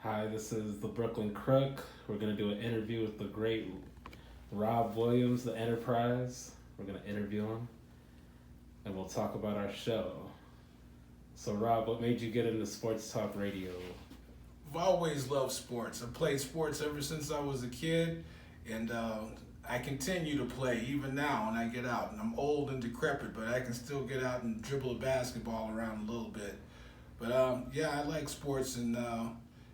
Hi, this is the Brooklyn Crook. We're going to do an interview with the great Rob Williams, the Enterprise. We're going to interview him and we'll talk about our show. So, Rob, what made you get into sports talk radio? I've always loved sports. I played sports ever since I was a kid, and I continue to play even now when I get out. And I'm old and decrepit, but I can still get out and dribble a basketball around a little bit. But yeah, I like sports, and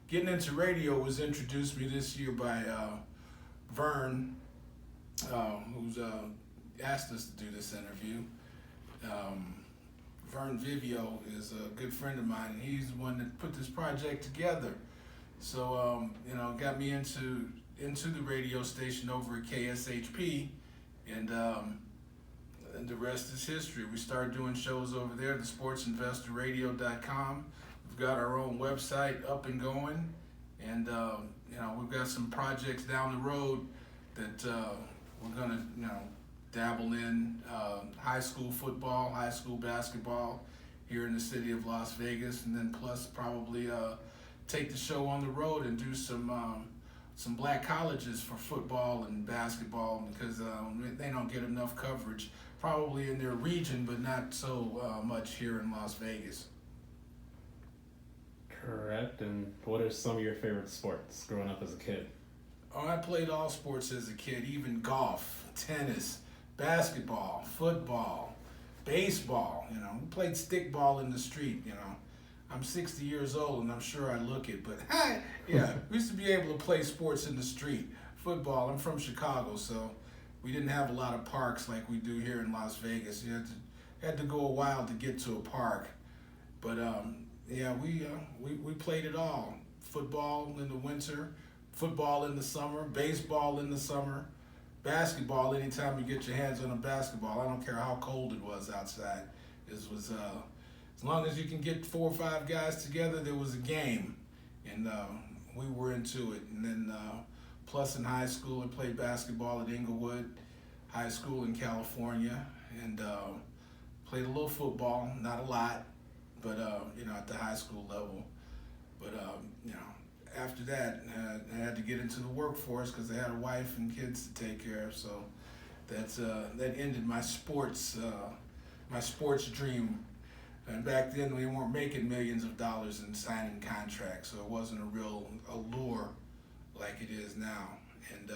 getting into radio was introduced me this year by Vern, who's asked us to do this interview. Um, Vern Vivio is a good friend of mine, and he's the one that put this project together. So got me into the radio station over at KSHP, and the rest is history. We started doing shows over there, the sportsinvestorradio.com. We've got our own website up and going, and we've got some projects down the road that we're gonna dabble in high school football, high school basketball here in the city of Las Vegas, and then plus probably take the show on the road and do some black colleges for football and basketball because they don't get enough coverage probably in their region, but not so much here in Las Vegas. Correct. And what are some of your favorite sports growing up as a kid? Oh, I played all sports as a kid, even golf, tennis, basketball, football, baseball. We played stickball in the street. I'm 60 years old and I'm sure I look it, but yeah, we used to be able to play sports in the street. Football. I'm from Chicago, so we didn't have a lot of parks like we do here in Las Vegas. You had to go a while to get to a park, but yeah, we played it all. Football in the winter, football in the summer, baseball in the summer, basketball anytime you get your hands on a basketball. I don't care how cold it was outside. This was as long as you can get 4 or 5 guys together, there was a game, and we were into it. And then plus in high school, I played basketball at Inglewood High School in California, and played a little football, not a lot, but at the high school level. But after that, I had to get into the workforce because I had a wife and kids to take care of. So that ended my sports dream. And back then, we weren't making millions of dollars in signing contracts, so it wasn't a real allure like it is now. And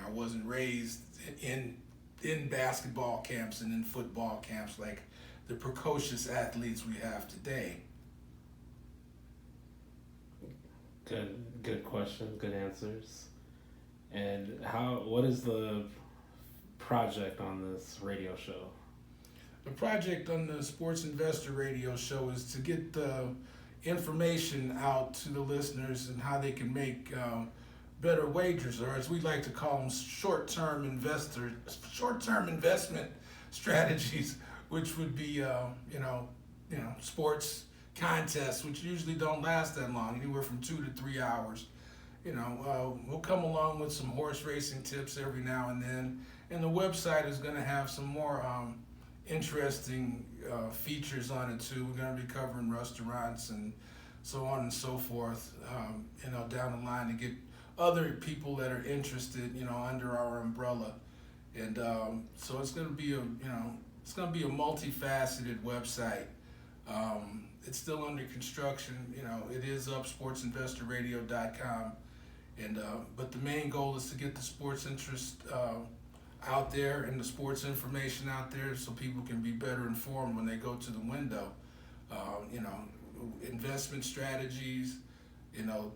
I wasn't raised in basketball camps and in football camps like the precocious athletes we have today. Good questions, good answers. And what is the project on this radio show? The project on the Sports Investor Radio Show is to get the information out to the listeners and how they can make better wagers, or as we like to call them, short-term investment strategies, which would be sports contests, which usually don't last that long, anywhere from 2 to 3 hours. We'll come along with some horse racing tips every now and then, and the website is going to have some more interesting features on it too. We're going to be covering restaurants and so on and so forth, down the line to get other people that are interested, under our umbrella. And so it's going to be a multifaceted website. It's still under construction. It is up, sportsinvestorradio.com. And but the main goal is to get the sports interest out there and the sports information out there so people can be better informed when they go to the window. Investment strategies,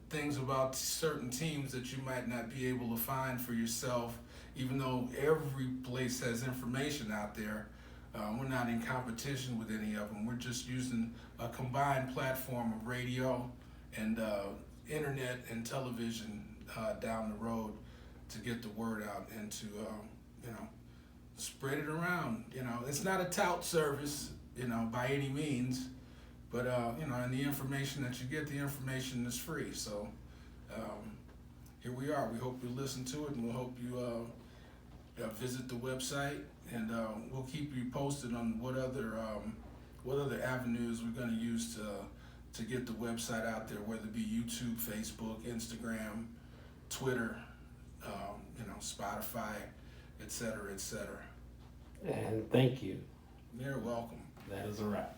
things about certain teams that you might not be able to find for yourself, even though every place has information out there. We're not in competition with any of them. We're just using a combined platform of radio and internet and television down the road to get the word out and to spread it around. It's not a tout service, by any means, but and the information that you get, the information is free. So here we are. We hope you listen to it, and we hope you visit the website, and we'll keep you posted on what other avenues we're going to use to get the website out there, whether it be YouTube, Facebook, Instagram, Twitter, Spotify, et cetera, et cetera. And thank you. You're welcome. That is a wrap.